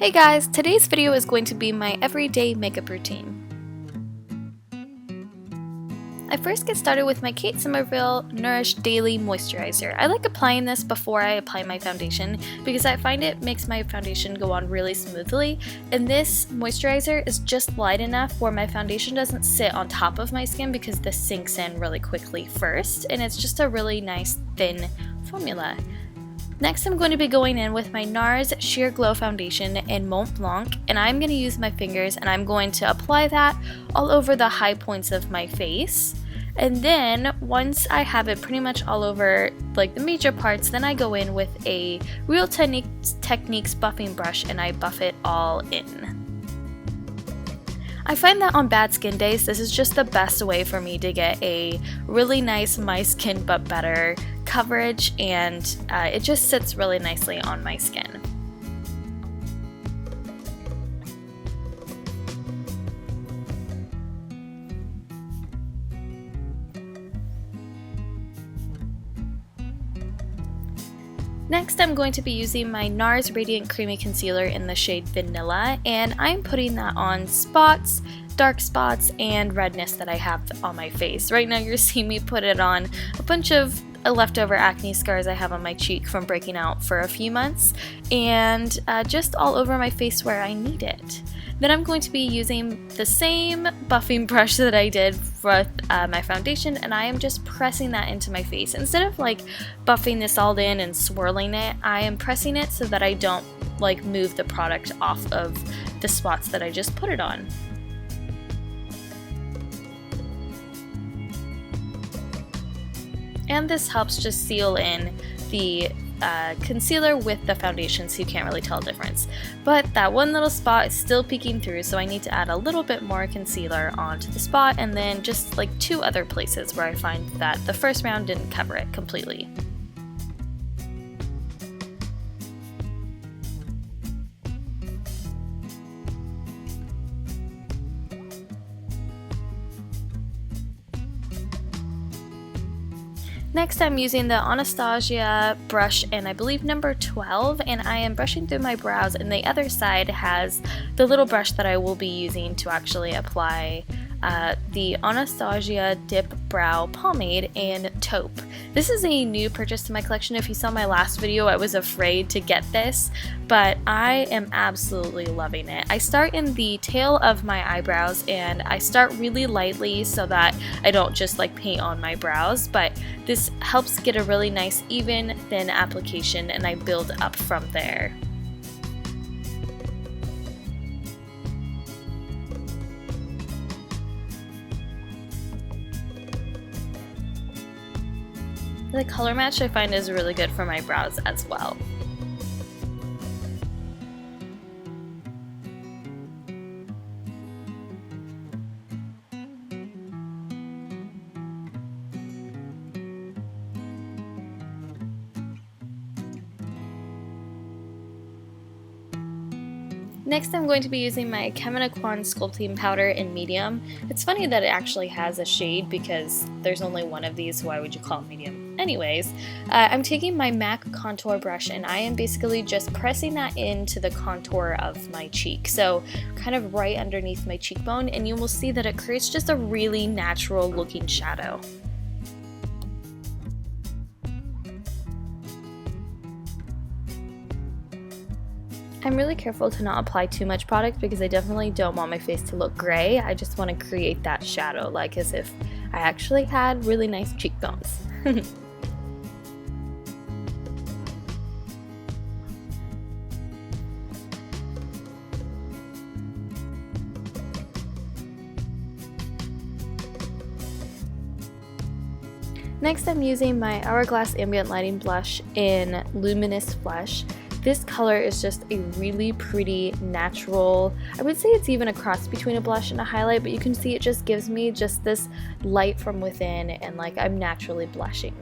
Hey guys, today's video is going to be my everyday makeup routine. I first get started with my Kate Somerville Nourish Daily Moisturizer. I like applying this before I apply my foundation because I find it makes my foundation go on really smoothly, and this moisturizer is just light enough where my foundation doesn't sit on top of my skin because this sinks in really quickly first, and it's just a really nice thin formula. Next, I'm going to be going in with my Nars Sheer Glow Foundation in Mont Blanc, and I'm going to use my fingers and I'm going to apply that all over the high points of my face. And then, once I have it pretty much all over like the major parts, then I go in with a Real Techniques buffing brush and I buff it all in. I find that on bad skin days, this is just the best way for me to get a really nice my skin but better coverage, and it just sits really nicely on my skin. Next, I'm going to be using my Nars Radiant Creamy Concealer in the shade Vanilla, and I'm putting that on spots, dark spots, and redness that I have on my face. Right now you're seeing me put it on a bunch of leftover acne scars I have on my cheek from breaking out for a few months, and just all over my face where I need it. Then I'm going to be using the same buffing brush that I did with my foundation, and I am just pressing that into my face. Instead of like buffing this all in and swirling it, I am pressing it so that I don't like move the product off of the spots that I just put it on. And this helps just seal in the concealer with the foundation so you can't really tell a difference. But that one little spot is still peeking through, so I need to add a little bit more concealer onto the spot, and then just like two other places where I find that the first round didn't cover it completely. Next, I'm using the Anastasia brush in I believe number 12, and I am brushing through my brows, and the other side has the little brush that I will be using to actually apply the Anastasia Dip Brow Pomade in Taupe. This is a new purchase to my collection. If you saw my last video, I was afraid to get this, but I am absolutely loving it. I start in the tail of my eyebrows, and I start really lightly so that I don't just like paint on my brows, but this helps get a really nice even thin application, and I build up from there. The color match I find is really good for my brows as well. Next, I'm going to be using my Quan Sculpting powder in medium. It's funny that it actually has a shade because there's only one of these, so why would you call it medium? Anyways, I'm taking my MAC contour brush and I am basically just pressing that into the contour of my cheek. So kind of right underneath my cheekbone, and you will see that it creates just a really natural looking shadow. I'm really careful to not apply too much product because I definitely don't want my face to look gray. I just want to create that shadow, like as if I actually had really nice cheekbones. Next, I'm using my Hourglass Ambient Lighting Blush in Luminous Flesh. This color is just a really pretty natural, I would say it's even a cross between a blush and a highlight, but you can see it just gives me just this light from within, and like I'm naturally blushing.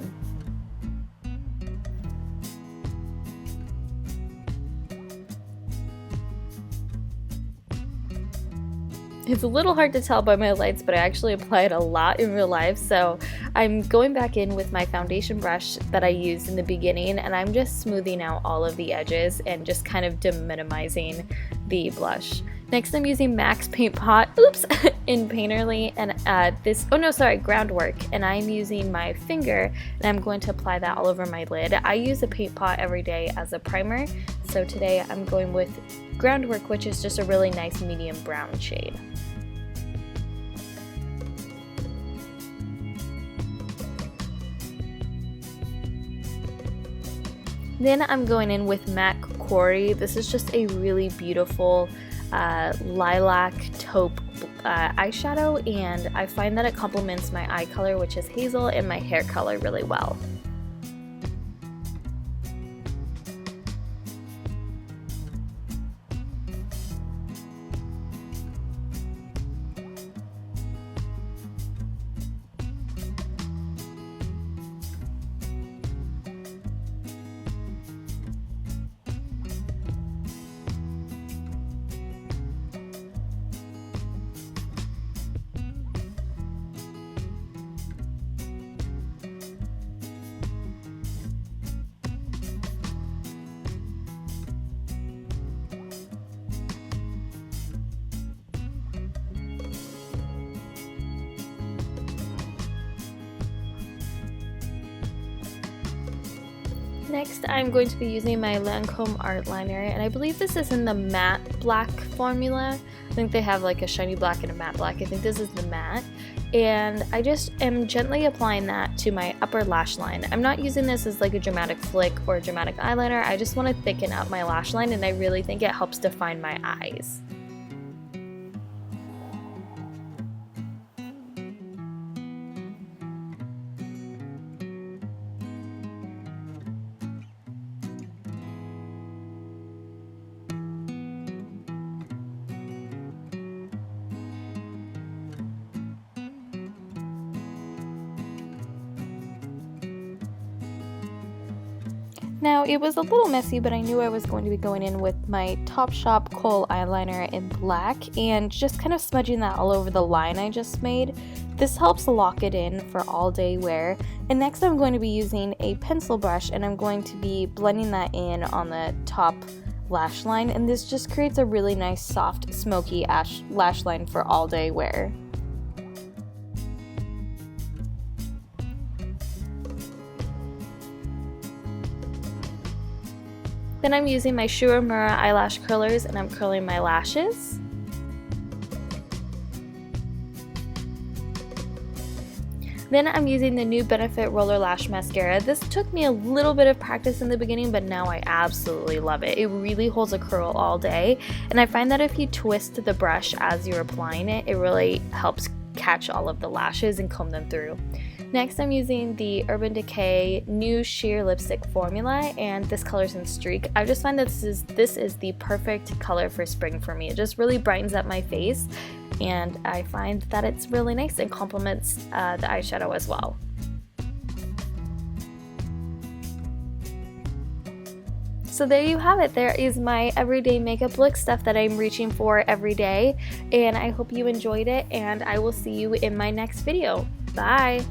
It's a little hard to tell by my lights, but I actually apply it a lot in real life. So I'm going back in with my foundation brush that I used in the beginning, and I'm just smoothing out all of the edges and just kind of deminimizing the blush. Next, I'm using MAC's Paint Pot, in Painterly, and Groundwork, and I'm using my finger, and I'm going to apply that all over my lid. I use a paint pot every day as a primer, so today I'm going with Groundwork, which is just a really nice medium brown shade. Then I'm going in with MAC Quarry. This is just a really beautiful lilac taupe eyeshadow, and I find that it complements my eye color, which is hazel, and my hair color really well. Next, I'm going to be using my Lacome art liner, and I believe this is in the matte black formula. I think they have like a shiny black and a matte black. I think this is the matte, and I just am gently applying that to my upper lash line. I'm not using this as like a dramatic flick or a dramatic eyeliner. I just want to thicken up my lash line, and I really think it helps define my eyes. Now, it was a little messy, but I knew I was going to be going in with my Topshop Kohl eyeliner in black and just kind of smudging that all over the line I just made. This helps lock it in for all day wear. And next I'm going to be using a pencil brush, and I'm going to be blending that in on the top lash line, and this just creates a really nice soft smoky lash line for all day wear. Then I'm using my Mura eyelash curlers, and I'm curling my lashes. Then I'm using the new Benefit Roller Lash Mascara. This took me a little bit of practice in the beginning, but now I absolutely love it. It really holds a curl all day, and I find that if you twist the brush as you're applying it, it really helps catch all of the lashes and comb them through. Next, I'm using the Urban Decay new sheer lipstick formula, and this color's in Streak. I just find that this is the perfect color for spring for me. It just really brightens up my face, and I find that it's really nice and complements the eyeshadow as well. So there you have it. There is my everyday makeup look, stuff that I'm reaching for every day, and I hope you enjoyed it, and I will see you in my next video. Bye!